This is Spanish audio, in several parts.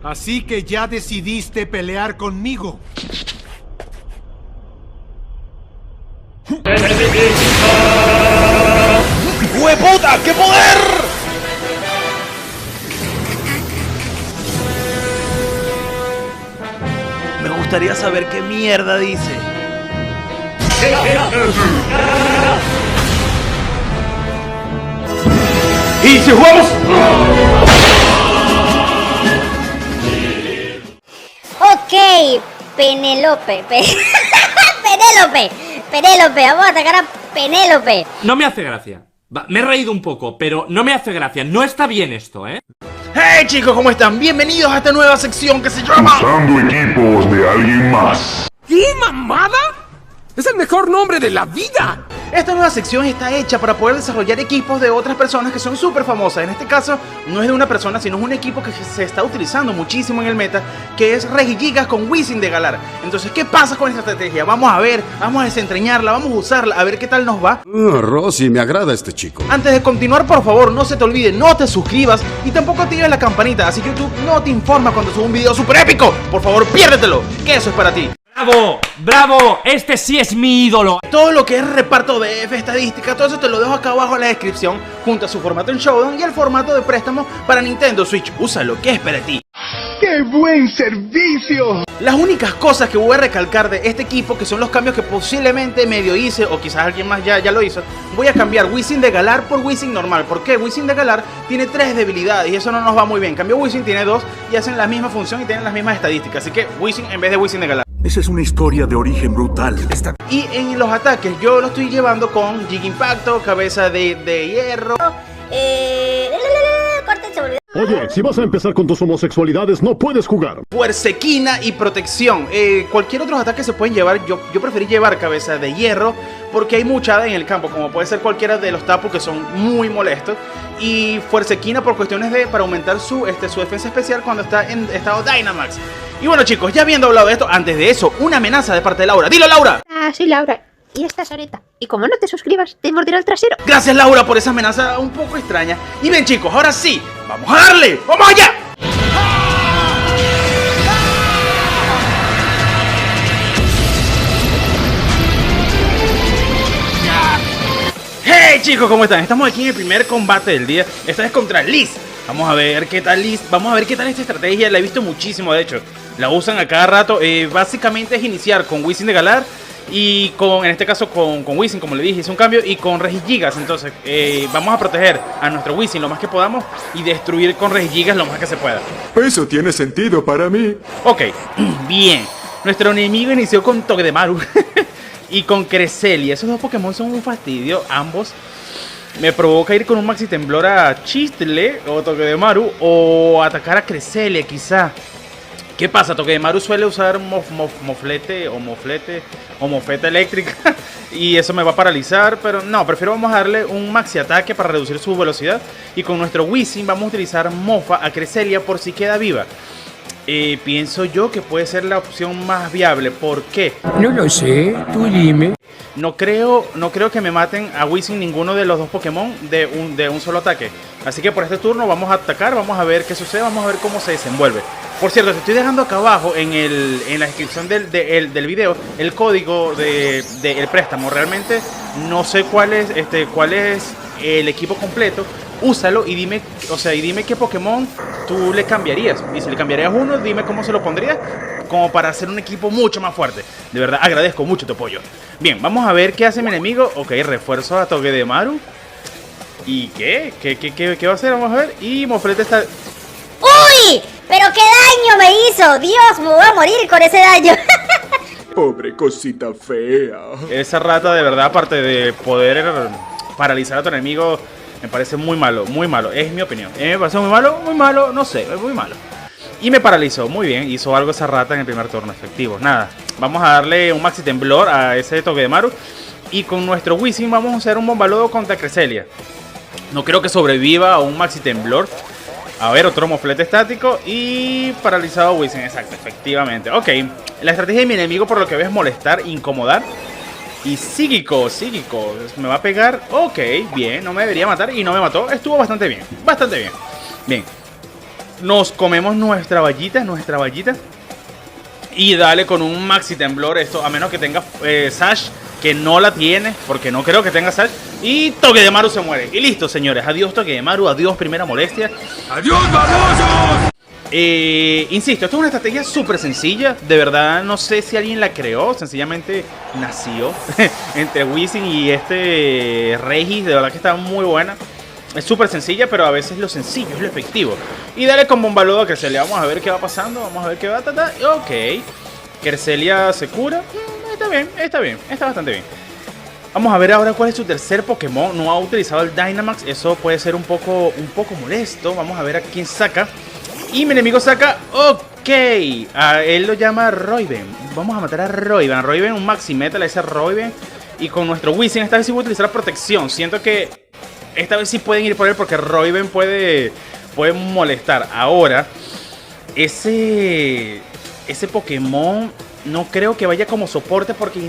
Así que ya decidiste pelear conmigo. ¡Hueputa! ¡Qué poder! Me gustaría saber qué mierda dice. ¿Y si jugamos? Ok, Penélope. Penélope, vamos a atacar a Penélope. No me hace gracia. Me he reído un poco, pero no me hace gracia. No está bien esto, ¿eh? ¡Hey chicos! ¿Cómo están? Bienvenidos a esta nueva sección que se llama... Usando equipos de alguien más. ¿Qué mamada? ¡Es el mejor nombre de la vida! Esta nueva sección está hecha para poder desarrollar equipos de otras personas que son súper famosas. En este caso, no es de una persona, sino es un equipo que se está utilizando muchísimo en el meta, que es Regigigas con Wisin de Galar. Entonces, ¿qué pasa con esta estrategia? Vamos a ver, vamos a desentrañarla, vamos a usarla, a ver qué tal nos va. Rosy, me agrada este chico. Antes de continuar, por favor, no se te olvide, no te suscribas y tampoco actives la campanita, así YouTube no te informa cuando subo un video súper épico. Por favor, piérdetelo, que eso es para ti. ¡Bravo! ¡Bravo! Este sí es mi ídolo. Todo lo que es reparto de F, estadística, todo eso te lo dejo acá abajo en la descripción, junto a su formato en Showdown y el formato de préstamo para Nintendo Switch. Úsalo, que es para ti. ¡Qué buen servicio! Las únicas cosas que voy a recalcar de este equipo, que son los cambios que posiblemente medio hice, o quizás alguien más ya lo hizo, voy a cambiar Wisin de Galar por Wisin normal. ¿Por qué? Wisin de Galar tiene 3 debilidades y eso no nos va muy bien. En cambio, Wisin tiene 2 y hacen la misma función y tienen las mismas estadísticas. Así que Wisin en vez de Wisin de Galar. Esa es una historia de origen brutal. Y en los ataques yo lo estoy llevando con Jig Impacto, cabeza de hierro. Corte, se volvió. Oye, si vas a empezar con tus homosexualidades, no puedes jugar. Fuercequina y protección. Cualquier otro ataque se pueden llevar. Yo preferí llevar cabeza de hierro porque hay mucha AD en el campo, como puede ser cualquiera de los tapos que son muy molestos. Y Fuercequina por cuestiones para aumentar su defensa especial cuando está en estado Dynamax. Y bueno chicos, ya habiendo hablado de esto, antes de eso, una amenaza de parte de Laura. ¡Dilo, Laura! Ah, soy Laura. Y esta es Areta. Y como no te suscribas, te morderá el trasero. Gracias Laura por esa amenaza un poco extraña. Y bien chicos, ahora sí, ¡vamos a darle! ¡Vamos allá! ¡Hey chicos! ¿Cómo están? Estamos aquí en el primer combate del día. Esta vez contra Liz. Vamos a ver qué tal Liz. Vamos a ver qué tal esta estrategia. La he visto muchísimo, de hecho. La usan a cada rato. Básicamente es iniciar con Wisin de Galar. Y en este caso con Wisin, como le dije, hice un cambio. Y con Regigigas. Entonces vamos a proteger a nuestro Wisin lo más que podamos. Y destruir con Regigigas lo más que se pueda. Eso tiene sentido para mí. Ok, bien. Nuestro enemigo inició con Togedemaru y con Cresselia. Esos dos Pokémon son un fastidio, ambos. Me provoca ir con un Maxi Temblor a Chistle o Togedemaru, o atacar a Cresselia quizá. ¿Qué pasa? Togedemaru suele usar moflete o mofeta eléctrica y eso me va a paralizar, pero no, prefiero vamos a darle un maxi ataque para reducir su velocidad. Y con nuestro Wisin vamos a utilizar Mofa a Cresselia por si queda viva. Pienso yo que puede ser la opción más viable. ¿Por qué? No lo sé, tú dime. No creo que me maten a Wisin ninguno de los dos Pokémon de un solo ataque. Así que por este turno vamos a atacar, vamos a ver qué sucede, vamos a ver cómo se desenvuelve. Por cierto, te estoy dejando acá abajo en la descripción del video el código del préstamo. Realmente no sé cuál es el equipo completo. Úsalo y dime qué Pokémon tú le cambiarías. Y si le cambiarías uno, dime cómo se lo pondrías, como para hacer un equipo mucho más fuerte. De verdad, agradezco mucho tu apoyo. Bien, vamos a ver qué hace mi enemigo. Ok, refuerzo a Togedemaru. ¿Y qué? ¿Qué va a hacer? Vamos a ver. Y Moflete está... ¡Uy! ¡Pero qué daño me hizo! ¡Dios, me voy a morir con ese daño! Pobre cosita fea. Esa rata, de verdad, aparte de poder paralizar a tu enemigo, me parece muy malo, muy malo. Es mi opinión. Me parece muy malo, no sé, es muy malo. Y me paralizó, muy bien, hizo algo esa rata en el primer turno, efectivo. Nada, vamos a darle un Maxi Temblor a ese Togedemaru. Y con nuestro Wisin vamos a hacer un Bombalodo contra Cresselia. No creo que sobreviva a un Maxi Temblor. A ver, otro Moflete estático y paralizado Wisin, exacto, efectivamente. Ok, la estrategia de mi enemigo por lo que veo es molestar, incomodar. Y psíquico, me va a pegar. Ok, bien, no me debería matar y no me mató. Estuvo bastante bien, Bien. Nos comemos nuestra vallita. Y dale con un maxi temblor esto, a menos que tenga Sash, que no la tiene, porque no creo que tenga Sash. Y Togedemaru se muere. Y listo, señores. Adiós Togedemaru, adiós primera molestia. ¡Adiós, babosos! Insisto, esto es una estrategia súper sencilla. De verdad, no sé si alguien la creó. Sencillamente nació entre Wisin y este Regis. De verdad que está muy buena. Es súper sencilla, pero a veces lo sencillo es lo efectivo. Y dale con Bombaludo a Cresselia. Vamos a ver qué va pasando. Vamos a ver qué va. Ok. Cresselia se cura. Está bien. Está bastante bien. Vamos a ver ahora cuál es su tercer Pokémon. No ha utilizado el Dynamax. Eso puede ser un poco molesto. Vamos a ver a quién saca. Y mi enemigo saca. Ok. Él lo llama Roiven. Vamos a matar a Roiven. Roiven, un Maxi Metal a ese Roiven. Y con nuestro Wisin, esta vez sí voy a utilizar protección. Siento que esta vez sí pueden ir por él porque Roiven puede molestar. Ahora, ese Pokémon no creo que vaya como soporte porque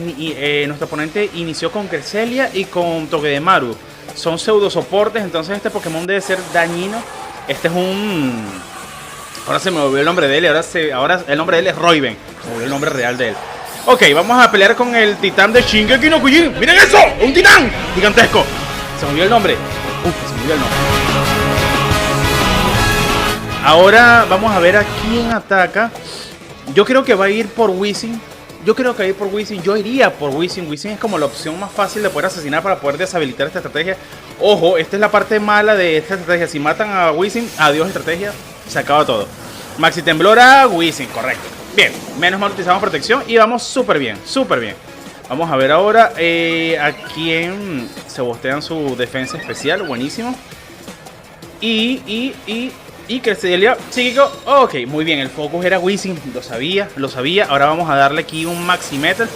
nuestro oponente inició con Cresselia y con Togedemaru. Son pseudo soportes, entonces este Pokémon debe ser dañino. Este es un... Ahora se me olvidó el nombre de él. Ahora el nombre de él es Roiven. Se me olvidó el nombre real de él. Ok, vamos a pelear con el titán de Shingeki no Kyojin. ¡Miren eso! ¡Un titán gigantesco! Se me olvidó el nombre. Se me olvidó el nombre. Ahora vamos a ver a quién ataca. Yo creo que va a ir por Wisin. Yo iría por Wisin. Wisin es como la opción más fácil de poder asesinar para poder deshabilitar esta estrategia. Ojo, esta es la parte mala de esta estrategia. Si matan a Wisin, adiós estrategia. Se acaba todo. Maxi temblor a Wisin, correcto. Bien, menos mal utilizamos protección y vamos súper bien. Vamos a ver ahora a quién se bostean su defensa especial. Buenísimo. Y Cresselia psíquico. Ok, muy bien. El focus era Wisin. Lo sabía. Ahora vamos a darle aquí un Maxi Metal.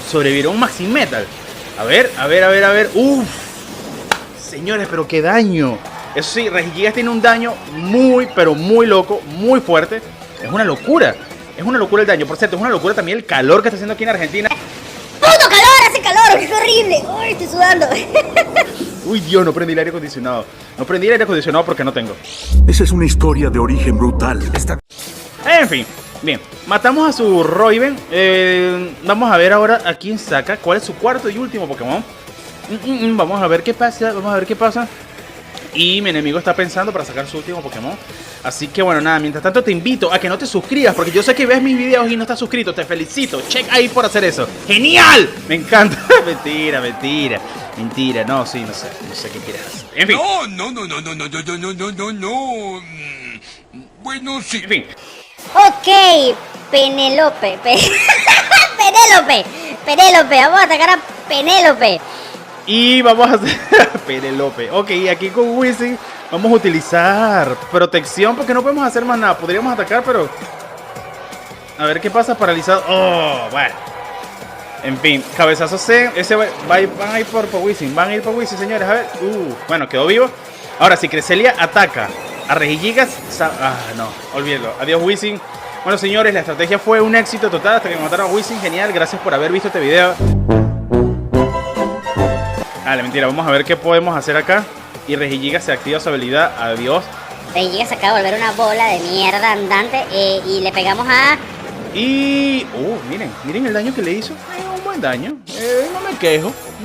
Sobrevivió un Maxi Metal. A ver. Uff. Señores, pero qué daño. Eso sí, Regigigas tiene un daño muy, pero muy loco. Muy fuerte. Es una locura el daño. Por cierto, es una locura también el calor que está haciendo aquí en Argentina. ¡Puto calor! ¡Hace calor! ¡Es horrible! ¡Uy, estoy sudando! Uy, Dios, no prendí el aire acondicionado. No prendí el aire acondicionado porque no tengo. Esa es una historia de origen brutal. En fin, bien. Matamos a su Roiven. Vamos a ver ahora a quién saca. ¿Cuál es su cuarto y último Pokémon? Vamos a ver qué pasa. Y mi enemigo está pensando para sacar su último Pokémon. Así que bueno, nada, mientras tanto te invito a que no te suscribas, porque yo sé que ves mis videos y no estás suscrito. Te felicito, check ahí por hacer eso. ¡Genial! Me encanta. Mentira. No, sí, no sé qué quieres hacer. En fin. No. Bueno, sí. En fin. Ok, Penélope. Vamos a atacar a Penélope. Y vamos a hacer Penélope. Ok, aquí con Wisin vamos a utilizar protección porque no podemos hacer más nada. Podríamos atacar, pero... A ver qué pasa, paralizado. Oh, bueno. En fin, cabezazo C. Van a ir por Wisin. Van a ir por Wisin, señores. A ver. Bueno, quedó vivo. Ahora, si Cresselia ataca a Regigigas... no, olvídalo. Adiós, Wisin. Bueno, señores, la estrategia fue un éxito total hasta que mataron a Wisin. Genial, gracias por haber visto este video. Mentira, vamos a ver qué podemos hacer acá. Y Regigigas se activa su habilidad. Adiós. Regigigas se acaba de volver una bola de mierda andante. Y le pegamos a... Y... miren el daño que le hizo. Un buen daño. No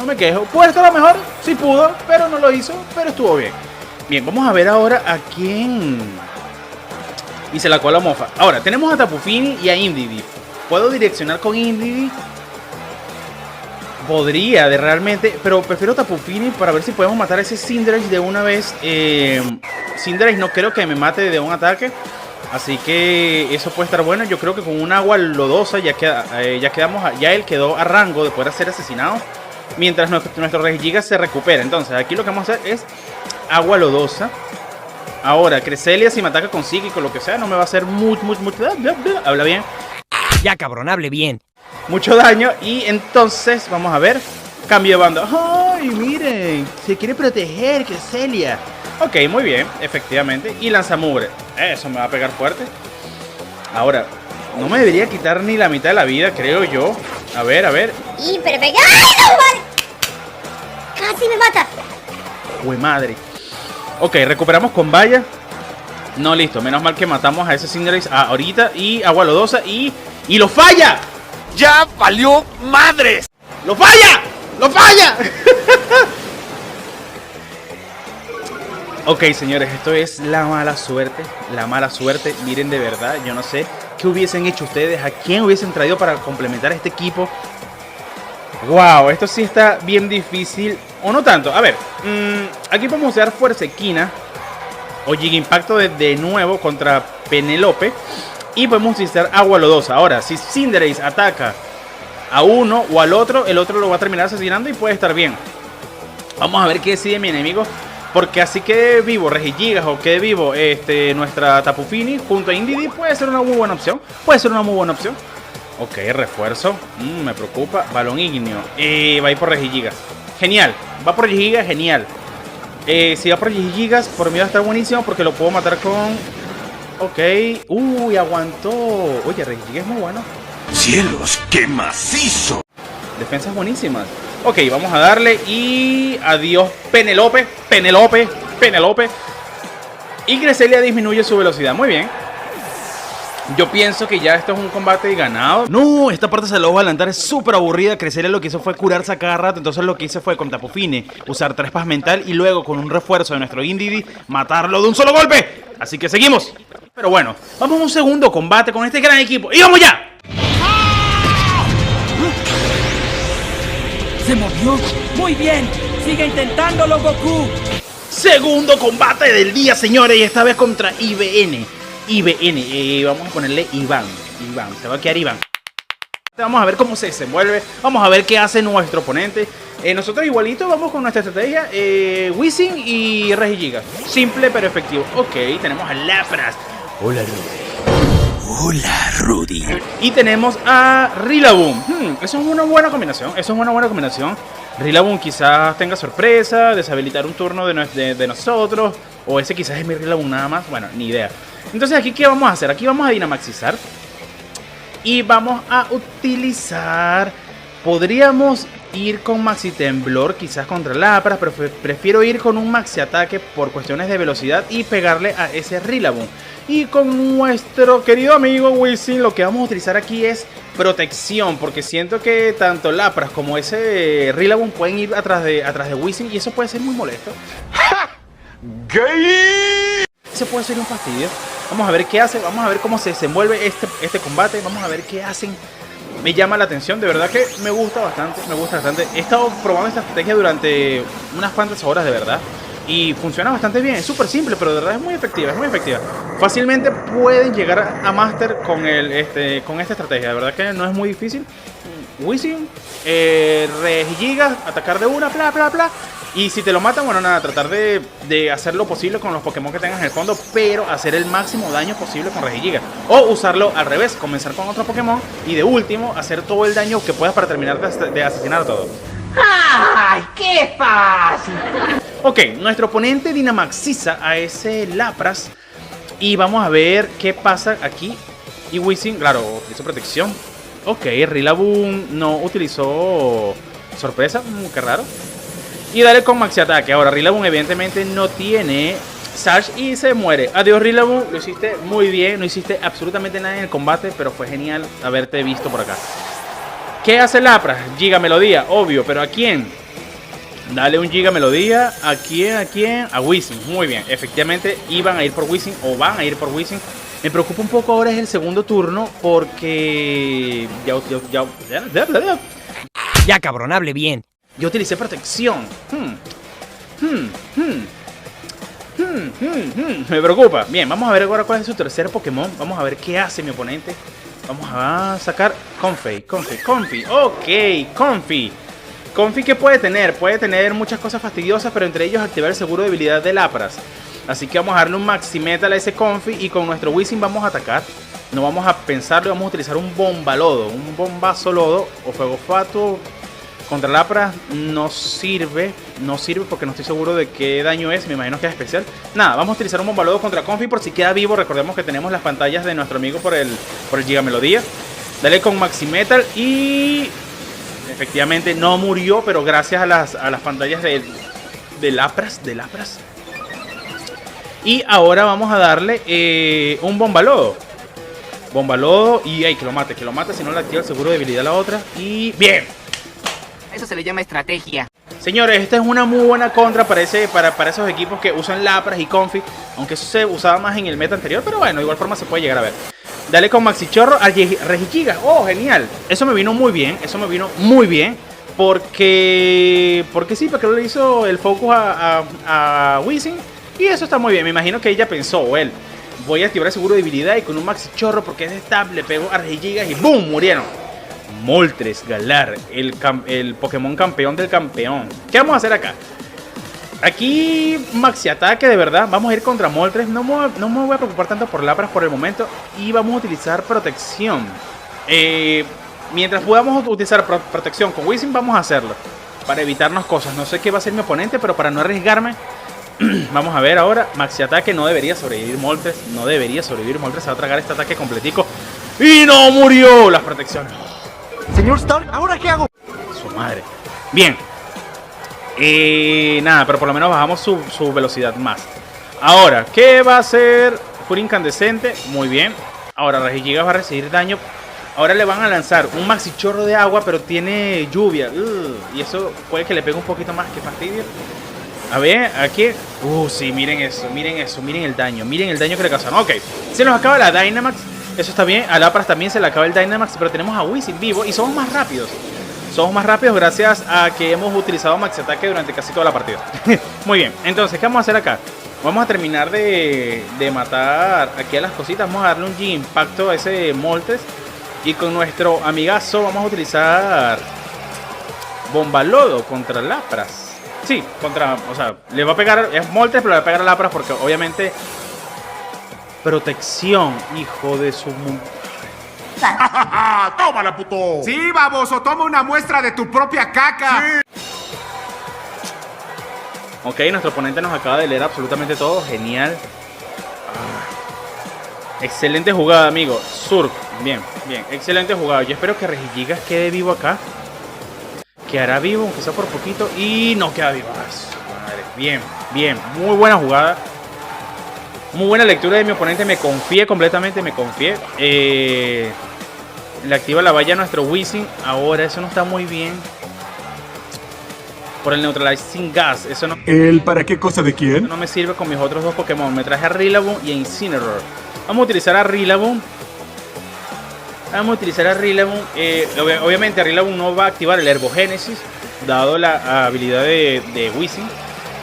me quejo. Puede estar a lo mejor, sí pudo, pero no lo hizo. Pero estuvo bien. Bien, vamos a ver ahora a quién... Y se la cola mofa. Ahora, tenemos a Tapu Fini y a Indeedee. ¿Puedo direccionar con Indeedee? Podría, realmente, pero prefiero Tapu Fini para ver si podemos matar a ese Cinderace de una vez. Cinderace no creo que me mate de un ataque, así que eso puede estar bueno. Yo creo que con un agua lodosa ya él quedó a rango de poder ser asesinado, mientras nuestro Regigigas se recupera. Entonces aquí lo que vamos a hacer es agua lodosa. Ahora, Cresselia si me ataca con psíquico, lo que sea, no me va a hacer mucho. Habla bien. Ya, cabrón, hable bien. Mucho daño. Y entonces, vamos a ver. Cambio de banda. ¡Ay, miren! Se quiere proteger, Cresselia. Ok, muy bien, efectivamente. Y lanzamugre. Eso me va a pegar fuerte. Ahora, no me debería quitar ni la mitad de la vida, creo yo. A ver. Y perfecto. ¡Ay, no, vale! Casi me mata. ¡Jue madre! Ok, recuperamos con valla. No, listo. Menos mal que matamos a ese Cinderace ahorita. Y agua lodosa y ¡lo falla! ¡Ya valió madres! ¡Lo falla! ¡Lo falla! Ok, señores, esto es la mala suerte. La mala suerte. Miren, de verdad, yo no sé qué hubiesen hecho ustedes. A quién hubiesen traído para complementar este equipo. Wow, esto sí está bien difícil. O no tanto. A ver, aquí podemos usar Fuerza Equina o Giga Impacto de nuevo contra Penelope. Y podemos utilizar Agua Lodosa. Ahora, si Cinderace ataca a uno o al otro, el otro lo va a terminar asesinando y puede estar bien. Vamos a ver qué decide mi enemigo. Porque así quede vivo Regigigas o quede vivo nuestra Tapu Fini junto a Indeedee, puede ser una muy buena opción. Puede ser una muy buena opción. Ok, refuerzo. Me preocupa. Balón Igneo. Va a ir por Regigigas. Genial. Va por Regigigas, genial. Si va por Regigigas, por mí va a estar buenísimo porque lo puedo matar con... Ok. Uy, aguantó. Oye, Regigigas es muy bueno. ¡Cielos, qué macizo! Defensas buenísimas. Ok, vamos a darle y... Adiós, Penelope. Penelope. Penelope. Y Cresselia disminuye su velocidad. Muy bien. Yo pienso que ya esto es un combate ganado. No, esta parte se lo voy a adelantar, es súper aburrida. Cresselia lo que hizo fue curarse a cada rato. Entonces lo que hice fue con Tapu Fini usar Trespas Mental y luego con un refuerzo de nuestro Indeedee matarlo de un solo golpe. Así que seguimos. Pero bueno, vamos a un segundo combate con este gran equipo. ¡Y vamos ya! ¡Se movió! ¡Muy bien! ¡Sigue intentándolo, Goku! Segundo combate del día, señores. Y esta vez contra IBN. Vamos a ponerle Iván. Se va a quedar Iván. Vamos a ver cómo se desenvuelve. Vamos a ver qué hace nuestro oponente. Nosotros igualito vamos con nuestra estrategia. Wizzing y Regigigas. Simple pero efectivo. Ok, tenemos a Lapras. Hola, Rudy. Hola, Rudy. Y tenemos a Rillaboom. Eso es una buena combinación. Rillaboom quizás tenga sorpresa, deshabilitar un turno de nosotros. O ese quizás es mi Rillaboom nada más. Bueno, ni idea. Entonces aquí, ¿qué vamos a hacer? Aquí vamos a Dynamaxizar. Y vamos a utilizar... Podríamos ir con Maxi Temblor, quizás contra Lapras, pero prefiero ir con un Maxi Ataque por cuestiones de velocidad y pegarle a ese Rillaboom. Y con nuestro querido amigo Wizzing, lo que vamos a utilizar aquí es protección, porque siento que tanto Lapras como ese Rillaboom pueden ir atrás de Wizzing y eso puede ser muy molesto. ¡Ja! ¡Gay! Ese puede ser un fastidio. Vamos a ver qué hace, vamos a ver cómo se desenvuelve este combate, vamos a ver qué hacen. Me llama la atención, de verdad que me gusta bastante. He estado probando esta estrategia durante unas cuantas horas, de verdad. Y funciona bastante bien, es súper simple, pero de verdad es muy efectiva, Fácilmente pueden llegar a Master con esta estrategia, de verdad que no es muy difícil. Wizzing, Regigigas, atacar de una, bla. Y si te lo matan, bueno, nada, tratar de hacer lo posible con los Pokémon que tengas en el fondo, pero hacer el máximo daño posible con Regigigas. O usarlo al revés, comenzar con otro Pokémon y de último hacer todo el daño que puedas para terminar de asesinar a todos. ¡Ay, qué fácil! Ok, nuestro oponente Dynamaxiza a ese Lapras. Y vamos a ver qué pasa aquí. Y Wizzing, claro, utilizó protección. Ok, Rillaboom no utilizó sorpresa, qué raro. Y dale con Maxi Ataque. Ahora Rillaboom evidentemente no tiene Sash y se muere. Adiós Rillaboom, lo hiciste muy bien. No hiciste absolutamente nada en el combate, pero fue genial haberte visto por acá. ¿Qué hace Lapras? Giga Melodía, obvio, pero ¿a quién? Dale un Giga Melodía. ¿A quién? ¿A quién? A Wizzing, muy bien. Efectivamente iban a ir por Wizzing o van a ir por Wizzing. Me preocupa un poco ahora es el segundo turno porque... Ya, cabrón, hable bien. Yo utilicé protección. Me preocupa. Bien, vamos a ver ahora cuál es su tercer Pokémon. Vamos a ver qué hace mi oponente. Vamos a sacar Comfey. Ok, Comfey, ¿qué puede tener? Puede tener muchas cosas fastidiosas, pero entre ellos activar el seguro de habilidad de Lapras. Así que vamos a darle un Maxi Metal a ese Comfey y con nuestro Wizzing vamos a atacar. No vamos a pensarlo, vamos a utilizar un Bombalodo, un Bombazo Lodo o Fuego Fatuo. Contra Lapras no sirve porque no estoy seguro de qué daño es, me imagino que es especial. Nada, vamos a utilizar un Bombalodo contra Comfey por si queda vivo. Recordemos que tenemos las pantallas de nuestro amigo por el Giga Melodía. Dale con Maxi Metal y... efectivamente no murió, pero gracias a las pantallas de Lapras. Y ahora vamos a darle un bombalodo. Bombalodo y que lo mate, si no le activa el seguro de debilidad a la otra. Y bien. Eso se le llama estrategia. Señores, esta es una muy buena contra para esos equipos que usan Lapras y Comfy. Aunque eso se usaba más en el meta anterior, pero bueno, de igual forma se puede llegar a ver. Dale con Maxi Chorro a Regigigas. Oh, genial. Eso me vino muy bien, Porque sí, porque le hizo el focus a Wisin. Y eso está muy bien, me imagino que ella pensó, o él, voy a activar el seguro de debilidad y con un Maxi Chorro porque es estable, le pego a Regigigas y ¡boom! Murieron. Moltres Galar, el Pokémon campeón del campeón. ¿Qué vamos a hacer acá? Aquí Maxi Ataque, de verdad. Vamos a ir contra Moltres. No me voy a preocupar tanto por Lapras por el momento. Y vamos a utilizar protección. Mientras podamos utilizar protección con Wisin, vamos a hacerlo. Para evitarnos cosas. No sé qué va a hacer mi oponente, pero para no arriesgarme. Vamos a ver ahora. Maxi Ataque, no debería sobrevivir Moltres. Se va a tragar este ataque completico. ¡Y no murió! Las protecciones. Señor Stark, ¿ahora qué hago? Su madre. Bien. Nada, pero por lo menos bajamos su velocidad más. Ahora, ¿qué va a hacer? Furia Incandescente. Muy bien. Ahora Regigigas va a recibir daño. Ahora le van a lanzar un Maxi Chorro de agua, pero tiene lluvia. Y eso puede que le pegue un poquito más. Que fastidio. A ver, aquí. Sí, miren eso. Miren el daño. Miren el daño que le causaron. Ok. Se nos acaba la Dynamax. Eso está bien, a Lapras también se le acaba el Dynamax, pero tenemos a Wisin vivo y somos más rápidos. Somos más rápidos gracias a que hemos utilizado Maxi Ataque durante casi toda la partida. Muy bien, entonces, ¿qué vamos a hacer acá? Vamos a terminar de matar aquí a las cositas. Vamos a darle un G-Impacto a ese Moltres. Y con nuestro amigazo vamos a utilizar Bombalodo contra Lapras. Sí, o sea, le va a pegar, es Moltres, pero le va a pegar a Lapras porque obviamente... Protección, hijo de su... ¡Tómala, puto! Sí, baboso, toma una muestra de tu propia caca. Sí. Ok, nuestro oponente nos acaba de leer absolutamente todo. Genial. Excelente jugada, amigo. Surk, bien. Excelente jugada. Yo espero que Regigigas quede vivo acá. Quedará vivo, aunque sea por poquito. Y no queda vivo. Madre. Bien. Muy buena jugada. Muy buena lectura de mi oponente, me confié completamente, le activa la valla a nuestro Wisin. Ahora, eso no está muy bien. Por el Neutralizing Gas, eso no... ¿El para qué cosa de quién? No me sirve con mis otros dos Pokémon. Me traje a Rillaboom y a Incineroar. Vamos a utilizar a Rillaboom. Obviamente Rillaboom no va a activar el Herbogénesis, dado la habilidad de Wisin.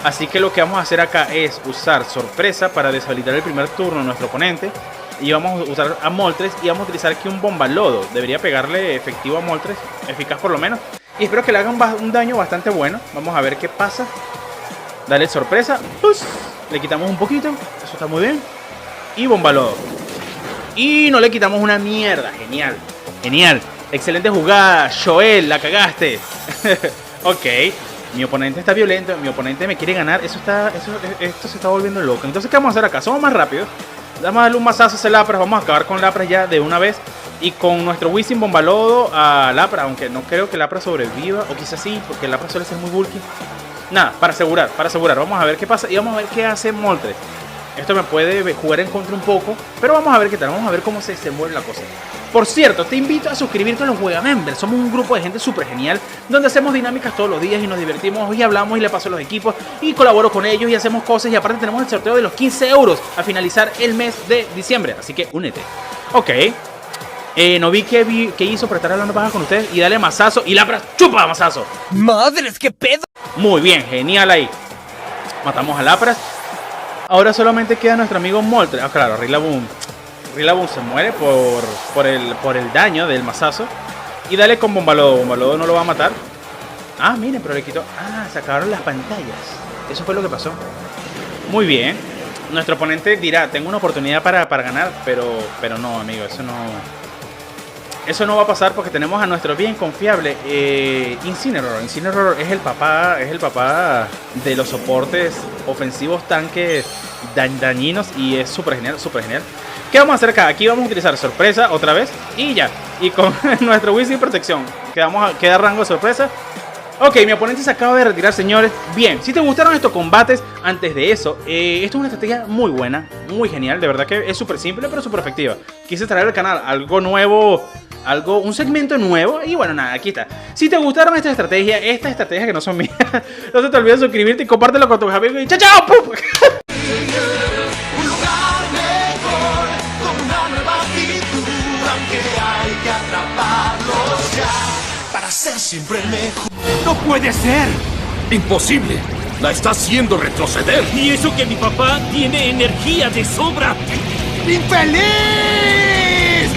Así que lo que vamos a hacer acá es usar sorpresa para deshabilitar el primer turno a nuestro oponente. Y vamos a usar a Moltres y vamos a utilizar aquí un Bombalodo. Debería pegarle efectivo a Moltres, eficaz por lo menos. Y espero que le hagan un daño bastante bueno. Vamos a ver qué pasa. Dale sorpresa. Le quitamos un poquito, eso está muy bien. Y Bombalodo. Y no le quitamos una mierda, genial. Excelente jugada, Joel, la cagaste. Ok. Mi oponente está violento, mi oponente me quiere ganar. Esto se está volviendo loco. Entonces, ¿qué vamos a hacer acá? Somos más rápidos. Vamos a darle un mazazo a ese Lapras. Vamos a acabar con Lapras ya de una vez. Y con nuestro Wisin Bombalodo a Lapras. Aunque no creo que Lapras sobreviva. O quizás sí, porque Lapras suele ser muy bulky. Nada, para asegurar. Vamos a ver qué pasa. Y vamos a ver qué hace Moltres. Esto me puede jugar en contra un poco. Pero vamos a ver qué tal. Vamos a ver cómo se mueve la cosa. Por cierto, te invito a suscribirte a los Juega Members. Somos un grupo de gente súper genial, donde hacemos dinámicas todos los días y nos divertimos y hablamos y le paso a los equipos y colaboro con ellos y hacemos cosas. Y aparte tenemos el sorteo de los 15 euros a finalizar el mes de diciembre. Así que únete. Ok. No vi que hizo, pero estar hablando paja con ustedes y dale mazazo. Y Lapras chupa mazazo. ¡Madres, qué pedo! Muy bien, genial ahí. Matamos a Lapras. Ahora solamente queda nuestro amigo Moltres. Claro, Rillaboom se muere por el daño del mazazo. Y dale con Bombalodo. Bombalodo no lo va a matar. Miren, pero le quitó. Se acabaron las pantallas. Eso fue lo que pasó. Muy bien. Nuestro oponente dirá, tengo una oportunidad para ganar. Pero no, amigo, eso no va a pasar porque tenemos a nuestro bien confiable Incineroar. Incineroar es el papá de los soportes ofensivos tanques dañinos y es súper genial. ¿Qué vamos a hacer acá? Aquí vamos a utilizar sorpresa otra vez y ya. Y con nuestro Wisin protección queda rango de sorpresa. Ok, mi oponente se acaba de retirar, señores. Bien, si te gustaron estos combates, antes de eso, esto es una estrategia muy buena, muy genial. De verdad que es súper simple, pero súper efectiva. Quise traer al canal algo nuevo, un segmento nuevo. Y bueno, nada, aquí está. Si te gustaron estas estrategias que no son mías, no se te olvide suscribirte y compártelo con tus amigos. Y chao, chao. ¡Pum! Para ser siempre mejor. ¡No puede ser! ¡Imposible! ¡La está haciendo retroceder! Y eso que mi papá tiene energía de sobra. ¡Infeliz!